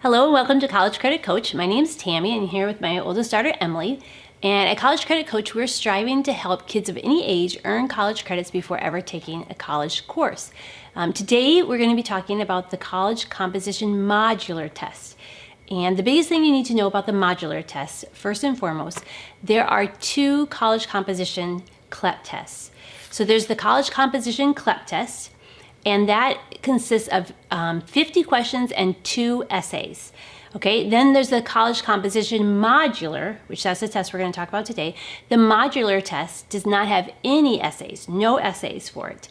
Hello and welcome to College Credit Coach. My name is Tammy and I'm here with my oldest daughter, Emily. And at College Credit Coach, we're striving to help kids of any age earn college credits before ever taking a college course. Today, we're going to be talking about the College Composition Modular Test. And the biggest thing you need to know about the modular test, first and foremost, there are two College Composition CLEP tests. So there's the College Composition CLEP test, and that consists of 50 questions and 2 essays. Okay, then there's the College Composition Modular, which that's the test we're going to talk about today. The modular test does not have any essays, no essays for it.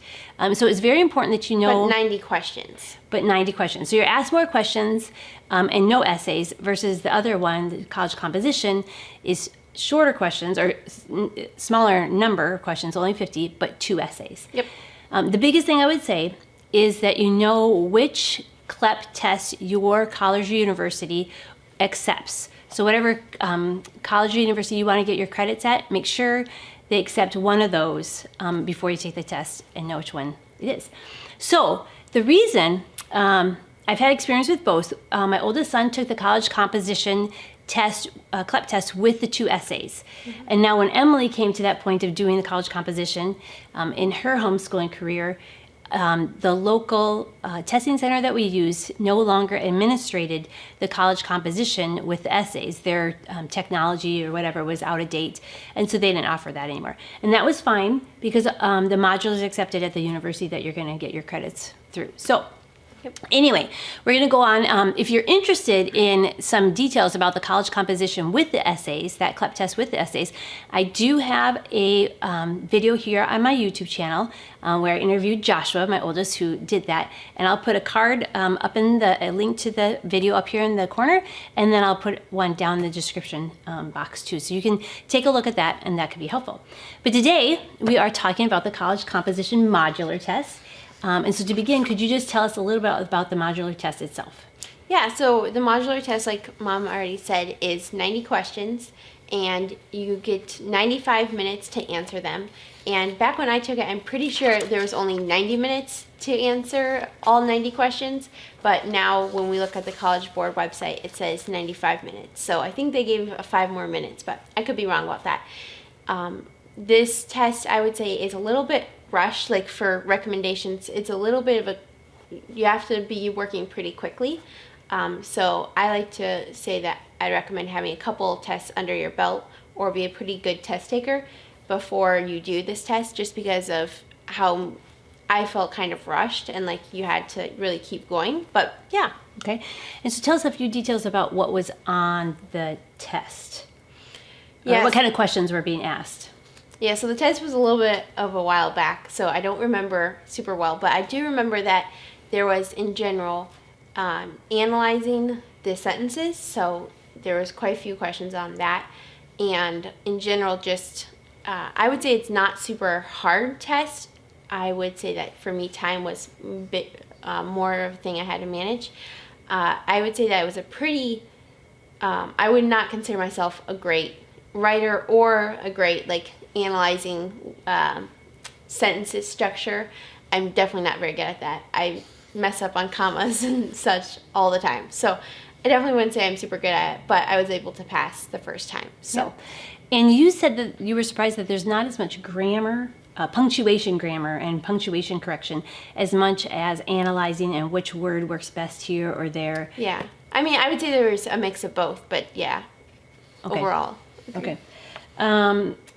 So it's very important that you know. But 90 questions. But 90 questions. So you're asked more questions and no essays versus the other one, the College Composition, is shorter questions or smaller number of questions, only 50, but 2 essays. Yep. The biggest thing I would say is that you know which CLEP test your college or university accepts. So whatever college or university you want to get your credits at, make sure they accept one of those before you take the test and know which one it is. So the reason, I've had experience with both. My oldest son took the College Composition test, CLEP test with the 2 essays. Mm-hmm. And now when Emily came to that point of doing the College Composition in her homeschooling career, the local testing center that we use no longer administrated the College Composition with the essays. Their technology or whatever was out of date, and so they didn't offer that anymore. And that was fine because the module is accepted at the university that you're going to get your credits through. So anyway, we're going to go on. If you're interested in some details about the College Composition with the essays, that CLEP test with the essays, I do have a video here on my YouTube channel where I interviewed Joshua, my oldest, who did that. And I'll put a card up in a link to the video up here in the corner, and then I'll put one down in the description box too. So you can take a look at that, and that could be helpful. But today, we are talking about the College Composition Modular Test. And so to begin, could you just tell us a little bit about the modular test itself? Yeah, so the modular test, like Mom already said, is 90 questions, and you get 95 minutes to answer them. And back when I took it, I'm pretty sure there was only 90 minutes to answer all 90 questions, but now when we look at the College Board website, it says 95 minutes. So I think they gave 5 more minutes, but I could be wrong about that. This test, I would say, is a little bit rushed. Like for recommendations, it's a little bit of you have to be working pretty quickly. So I like to say that I recommend having a couple tests under your belt or be a pretty good test taker before you do this test, just because of how I felt kind of rushed and like you had to really keep going. But yeah. Okay. And so tell us a few details about what was on the test. Yes. What kind of questions were being asked? Yeah, so the test was a little bit of a while back, so I don't remember super well, but I do remember that there was, in general, analyzing the sentences, so there was quite a few questions on that, and in general, just, I would say it's not super hard test. I would say that for me, time was a bit more of a thing I had to manage. I would say that it was a pretty, I would not consider myself a great writer or a great, analyzing sentences structure. I'm definitely not very good at that. I mess up on commas and such all the time. So I definitely wouldn't say I'm super good at it, but I was able to pass the first time. So, yeah. And you said that you were surprised that there's not as much grammar, punctuation grammar and punctuation correction as much as analyzing and which word works best here or there. Yeah. I mean, I would say there was a mix of both, but yeah, okay. Overall. Okay.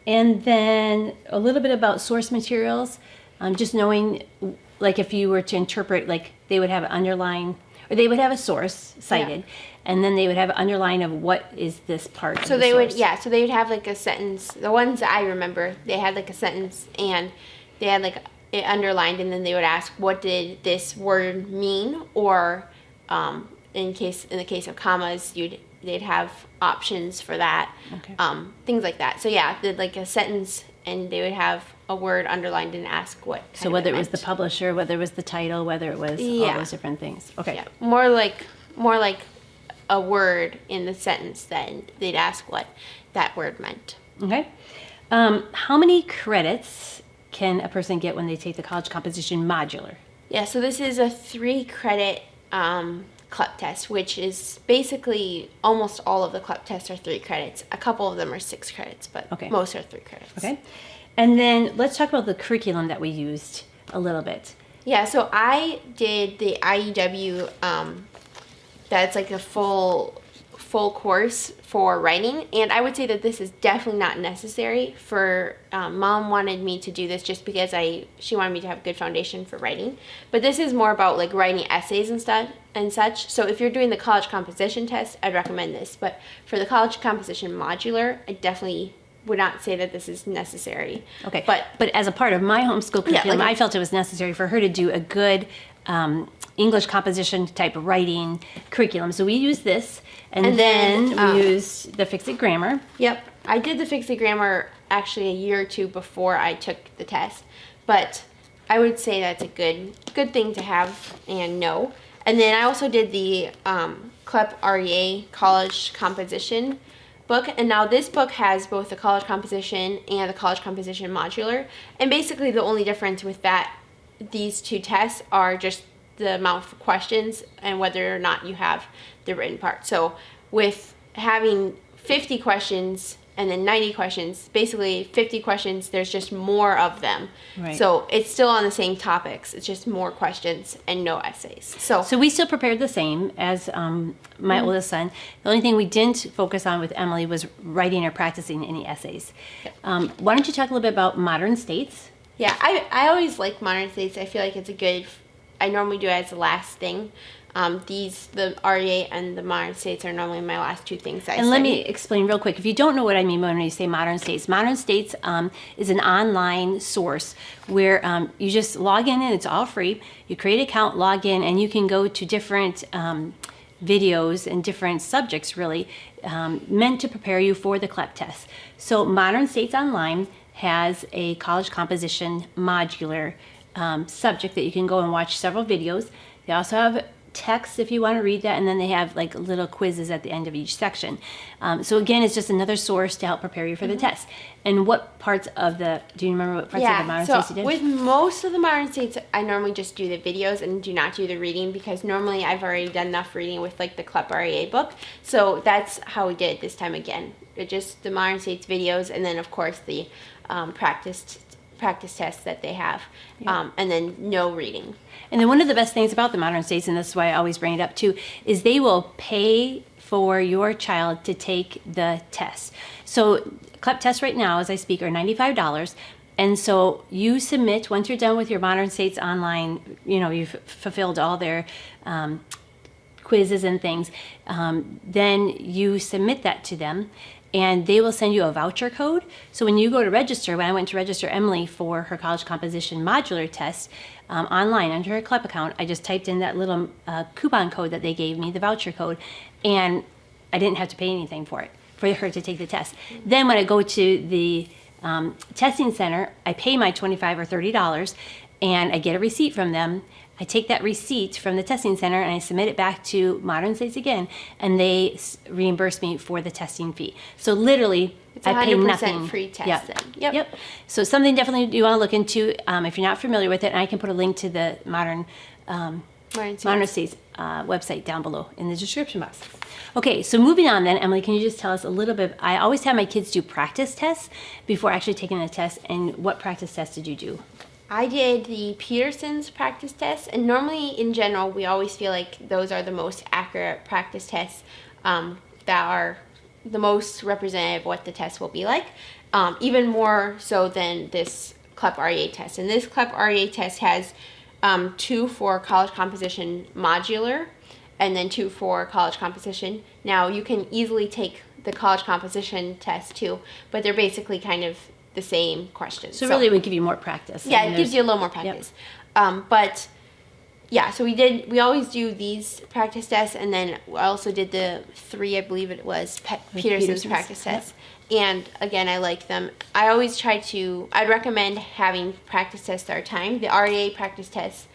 And then a little bit about source materials, just knowing, like if you were to interpret, like they would have an underline, or they would have a source cited, and then they would have an underline of what is this part of the source. So they would have like a sentence. The ones that I remember, they had like a sentence and they had like it underlined, and then they would ask, what did this word mean? Or in the case of commas, they'd have options for that, okay. Things like that. So yeah, like a sentence, and they would have a word underlined and ask what. So whether it was the publisher, whether it was the title, whether it was all those different things. Okay. Yeah, more like a word in the sentence. Then they'd ask what that word meant. Okay. How many credits can a person get when they take the College Composition Modular? Yeah. So this is a 3-credit CLEP test, which is basically almost all of the CLEP tests are 3 credits. A couple of them are 6 credits, but Okay. most are 3 credits. Okay. And then let's talk about the curriculum that we used a little bit. Yeah, so I did the IEW, that's like a full course for writing, and I would say that this is definitely not necessary for, Mom wanted me to do this just because she wanted me to have a good foundation for writing, but this is more about like writing essays and stuff and such. So if you're doing the college composition test, I'd recommend this, but for the college composition modular, I definitely would not say that this is necessary. Okay. But as a part of my homeschool curriculum, I felt it was necessary for her to do a good English composition type writing curriculum. So we used this, and then we used the Fix It Grammar. Yep, I did the Fix It Grammar actually a year or 2 before I took the test, but I would say that's a good thing to have and know. And then I also did the CLEP REA College Composition book, and now this book has both the College Composition and the College Composition Modular, and basically the only difference with these 2 tests are just the amount of questions and whether or not you have the written part. So with having 50 questions and then 90 questions, basically 50 questions, there's just more of them. Right. So it's still on the same topics. It's just more questions and no essays. So we still prepared the same as my oldest son. The only thing we didn't focus on with Emily was writing or practicing any essays. Why don't you talk a little bit about modern states? yeah, I always like modern states. I feel like it's a good, I normally do it as the last thing. The REA and the modern states are normally my last 2 things I And let me explain real quick. If you don't know what I mean when you say modern states is an online source where you just log in and it's all free. You create an account, log in, and you can go to different videos and different subjects really meant to prepare you for the CLEP test. So Modern States Online has a college composition modular subject that you can go and watch several videos. They also have text if you want to read that, and then they have like little quizzes at the end of each section. So again, it's just another source to help prepare you for the test. And what parts of do you remember what parts of the modern states you did? With most of the modern states, I normally just do the videos and do not do the reading because normally I've already done enough reading with like the CLEP REA book. So that's how we did it this time again. Just the modern states videos, and then of course the practice tests that they have, and then no reading. And then one of the best things about the modern states, and this is why I always bring it up too, is they will pay for your child to take the test. So CLEP tests right now, as I speak, are $95. And so you submit, once you're done with your Modern States Online, you've fulfilled all their quizzes and things, then you submit that to them, and they will send you a voucher code. So when you go to register, when I went to register Emily for her college composition modular test online under her CLEP account, I just typed in that little coupon code that they gave me, the voucher code, and I didn't have to pay anything for her to take the test. Then when I go to the testing center, I pay my $25 or $30, and I get a receipt from them. I take that receipt from the testing center and I submit it back to Modern States again, and they reimburse me for the testing fee. So literally, It's I pay 100% nothing. free test Yep. then. Yep. So something definitely you want to look into if you're not familiar with it, and I can put a link to the Modern States website down below in the description box. Okay, so moving on then, Emily, can you just tell us a little bit? I always have my kids do practice tests before actually taking the test, and what practice test did you do? I did the Peterson's practice test, and normally in general we always feel like those are the most accurate practice tests that are the most representative of what the test will be like, even more so than this CLEP REA test. And this CLEP REA test has 2 for College Composition Modular and then 2 for College Composition. Now you can easily take the College Composition test too, but they're basically kind of the same questions. So really it would give you more practice. Yeah, it gives you a little more practice. But yeah, so we always do these practice tests, and then I also did the 3, I believe it was, Peterson's practice tests. And again, I like them. I always I'd recommend having practice tests that are timed. The REA practice tests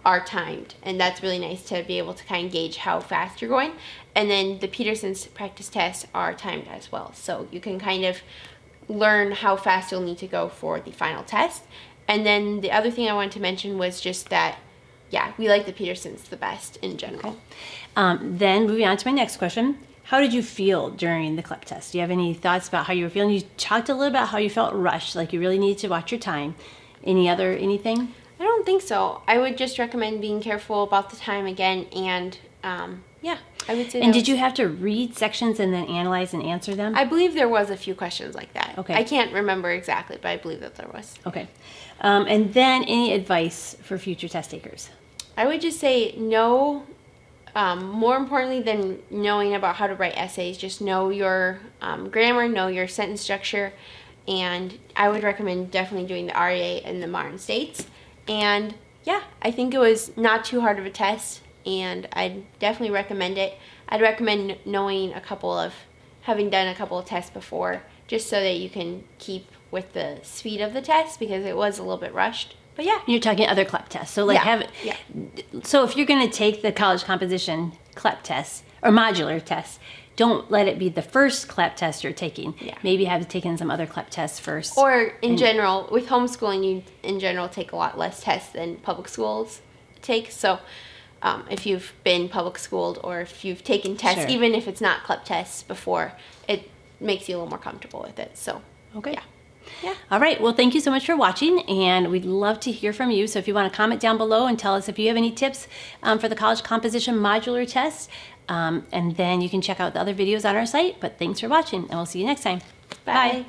are timed, and that's really nice to be able to kind of gauge how fast you're going. And then the Peterson's practice tests are timed as well. So you can kind of learn how fast you'll need to go for the final test. And then the other thing I wanted to mention was just that yeah, we like the Petersons the best in general. Then moving on to my next question. How did you feel during the CLEP test? Do you have any thoughts about how you were feeling? You talked a little about how you felt rushed, like you really needed to watch your time. Anything? I don't think so. I would just recommend being careful about the time again, and yeah, I would say. And did you have to read sections and then analyze and answer them? I believe there was a few questions like that. Okay. I can't remember exactly, but I believe that there was. Okay. And then any advice for future test takers? I would just say know, more importantly than knowing about how to write essays, just know your grammar, know your sentence structure, and I would recommend definitely doing the REA and the Martin States. And yeah, I think it was not too hard of a test, and I'd definitely recommend it. I'd recommend having done a couple of tests before, just so that you can keep with the speed of the test, because it was a little bit rushed. But yeah. You're talking other CLEP tests. So So if you're going to take the College Composition CLEP test or modular test, don't let it be the first CLEP test you're taking. Yeah. Maybe have taken some other CLEP tests first. Or in general, with homeschooling, you in general take a lot less tests than public schools take. So if you've been public schooled or if you've taken tests, Sure. even if it's not CLEP tests before, it makes you a little more comfortable with it. So Okay. yeah. Yeah. All right. Well, thank you so much for watching, and we'd love to hear from you. So if you want to comment down below and tell us if you have any tips for the College Composition modular test, and then you can check out the other videos on our site. But thanks for watching, and we'll see you next time. Bye.